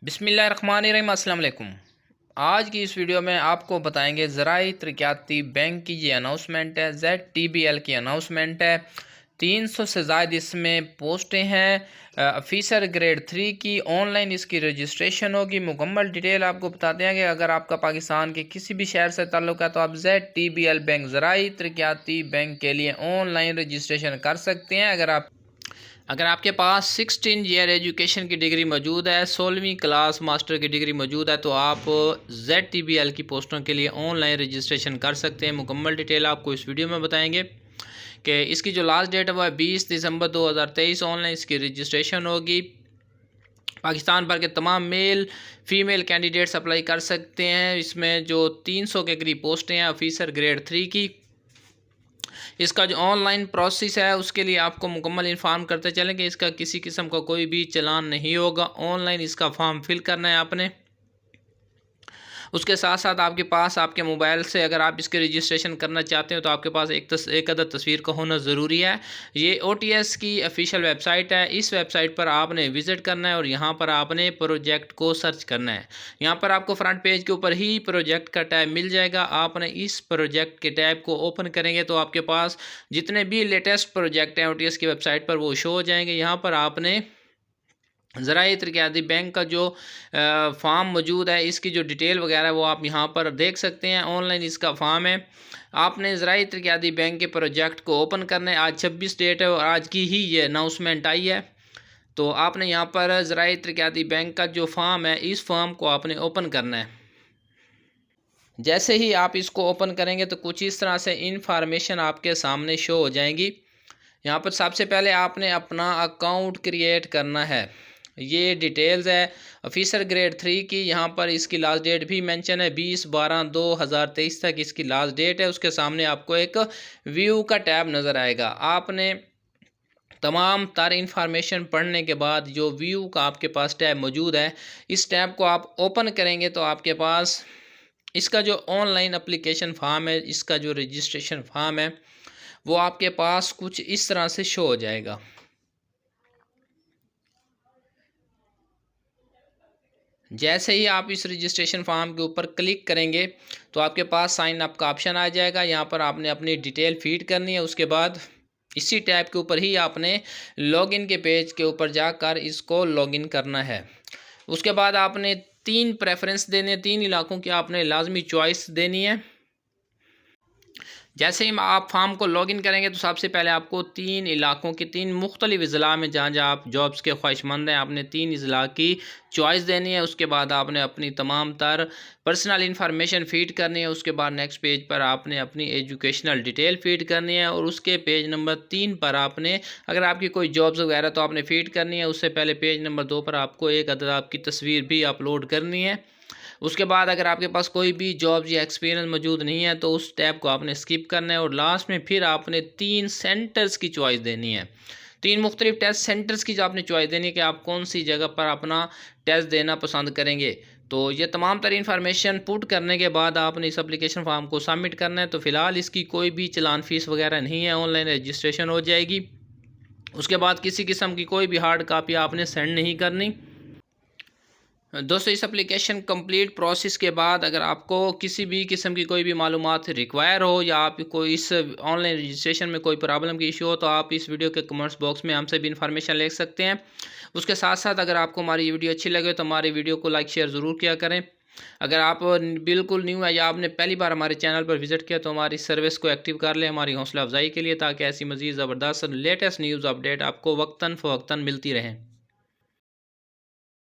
बिस्मिल्लाहिर्रहमानिर्रहीम। अस्सलाम वालेकुम। आज की इस वीडियो में आपको बताएंगे ज़राई तरक्याती बैंक की ये अनाउंसमेंट है, ZTBL की अनाउंसमेंट है। 300 से ज़ायद इसमें पोस्टें हैं। ऑफिसर ग्रेड 3 की ऑनलाइन इसकी रजिस्ट्रेशन होगी। मुकम्मल डिटेल आपको बताते हैं कि अगर आपका पाकिस्तान के किसी भी शहर से ताल्लुक़ है तो आप ZTBL बैंक ज़राई तरक्याती बैंक के लिए ऑनलाइन रजिस्ट्रेशन कर सकते हैं। अगर आपके पास 16 ईयर एजुकेशन की डिग्री मौजूद है, 16वीं क्लास मास्टर की डिग्री मौजूद है, तो आप ZTBL की पोस्टों के लिए ऑनलाइन रजिस्ट्रेशन कर सकते हैं। मुकम्मल डिटेल आपको इस वीडियो में बताएंगे कि इसकी जो लास्ट डेट है वह 20 दिसंबर 2023 ऑनलाइन इसकी रजिस्ट्रेशन होगी। पाकिस्तान भर के तमाम मेल फीमेल कैंडिडेट्स अप्लाई कर सकते हैं। इसमें जो 300 के करीब पोस्टें हैं ऑफिसर ग्रेड 3 की। इसका जो ऑनलाइन प्रोसेस है उसके लिए आपको मुकम्मल इन्फॉर्म करते चलें कि इसका किसी किस्म का कोई भी चालान नहीं होगा। ऑनलाइन इसका फॉर्म फिल करना है आपने। उसके साथ साथ आपके पास आपके मोबाइल से अगर आप इसके रजिस्ट्रेशन करना चाहते हो तो आपके पास एक अदद तस्वीर का होना ज़रूरी है। ये OTS की ऑफिशियल वेबसाइट है। इस वेबसाइट पर आपने विज़िट करना है और यहाँ पर आपने प्रोजेक्ट को सर्च करना है। यहाँ पर आपको फ्रंट पेज के ऊपर ही प्रोजेक्ट का टैब मिल जाएगा। आपने इस प्रोजेक्ट के टैब को ओपन करेंगे तो आपके पास जितने भी लेटेस्ट प्रोजेक्ट हैं OTS की वेबसाइट पर वो शो हो जाएंगे। यहाँ पर आपने ज़राई तरक्याती बैंक का जो फॉर्म मौजूद है, इसकी जो डिटेल वगैरह वो आप यहाँ पर देख सकते हैं। ऑनलाइन इसका फॉर्म है। आपने ज़राई तरक्याती बैंक के प्रोजेक्ट को ओपन करना है। आज 26 डेट है और आज की ही ये अनाउंसमेंट आई है। तो आपने यहाँ पर ज़राई तरक्याती बैंक का जो फॉर्म है, इस फॉर्म को आपने ओपन करना है। जैसे ही आप इसको ओपन करेंगे तो कुछ इस तरह से इंफॉर्मेशन आपके सामने शो हो जाएंगी। यहाँ पर सबसे पहले आपने अपना अकाउंट क्रिएट करना है। ये डिटेल्स है ऑफिसर ग्रेड 3 की। यहाँ पर इसकी लास्ट डेट भी मेंशन है, 20/12/2023 तक इसकी लास्ट डेट है। उसके सामने आपको एक व्यू का टैब नज़र आएगा। आपने तमाम तार इंफॉर्मेशन पढ़ने के बाद जो व्यू का आपके पास टैब मौजूद है, इस टैब को आप ओपन करेंगे तो आपके पास इसका जो ऑनलाइन एप्लीकेशन फॉर्म है, इसका जो रजिस्ट्रेशन फॉर्म है, वो आपके पास कुछ इस तरह से शो हो जाएगा। जैसे ही आप इस रजिस्ट्रेशन फॉर्म के ऊपर क्लिक करेंगे तो आपके पास साइन अप का ऑप्शन आ जाएगा। यहाँ पर आपने अपनी डिटेल फीड करनी है। उसके बाद इसी टैब के ऊपर ही आपने लॉगिन के पेज के ऊपर जाकर इसको लॉगिन करना है। उसके बाद आपने 3 प्रेफरेंस देने, 3 इलाकों की आपने लाजमी चॉइस देनी है। जैसे ही आप फॉर्म को लॉगिन करेंगे तो सबसे पहले आपको 3 इलाकों की 3 मुख्तलिफ अज़ला में जहाँ जहाँ आप जॉब्स के ख्वाहिशमंद हैं, आपने 3 अज़ला की चॉइस देनी है। उसके बाद आपने अपनी तमाम तर पर्सनल इन्फॉर्मेशन फ़ीड करनी है। उसके बाद नेक्स्ट पेज पर आपने अपनी एजुकेशनल डिटेल फ़ीड करनी है और उसके पेज नंबर 3 पर आपने अगर आपकी कोई जॉब्स वगैरह तो आपने फ़ीड करनी है। उससे पहले पेज नंबर 2 पर आपको एक अदद आपकी तस्वीर भी अपलोड करनी है। उसके बाद अगर आपके पास कोई भी जॉब या एक्सपीरियंस मौजूद नहीं है तो उस टैब को आपने स्किप करना है और लास्ट में फिर आपने 3 सेंटर्स की चॉइस देनी है। 3 मुख्तलिफ टेस्ट सेंटर्स की जो आपने चॉइस देनी है कि आप कौन सी जगह पर अपना टेस्ट देना पसंद करेंगे। तो ये तमाम तरह इन्फॉर्मेशन पुट करने के बाद आपने इस एप्लीकेशन फॉर्म को सबमिट करना है। तो फ़िलहाल इसकी कोई भी चालान फ़ीस वगैरह नहीं है, ऑनलाइन रजिस्ट्रेशन हो जाएगी। उसके बाद किसी किस्म की कोई भी हार्ड कापी आपने सेंड नहीं करनी। दोस्तों, इस एप्लीकेशन कंप्लीट प्रोसेस के बाद अगर आपको किसी भी किस्म की कोई भी मालूमात रिक्वायर हो या आपको इस ऑनलाइन रजिस्ट्रेशन में कोई प्रॉब्लम की इशू हो तो आप इस वीडियो के कमेंट्स बॉक्स में हमसे भी इन्फॉर्मेशन ले सकते हैं। उसके साथ साथ अगर आपको हमारी वीडियो अच्छी लगे तो हमारी वीडियो को लाइक शेयर ज़रूर किया करें। अगर आप बिल्कुल न्यू है या आपने पहली बार हमारे चैनल पर विजिट किया तो हमारी सर्विस को एक्टिव कर लें हमारी हौसला अफजाई के लिए, ताकि ऐसी मज़ीद ज़बरदस्त लेटेस्ट न्यूज़ अपडेट आपको वक्तन फ़वक्तन मिलती रहें।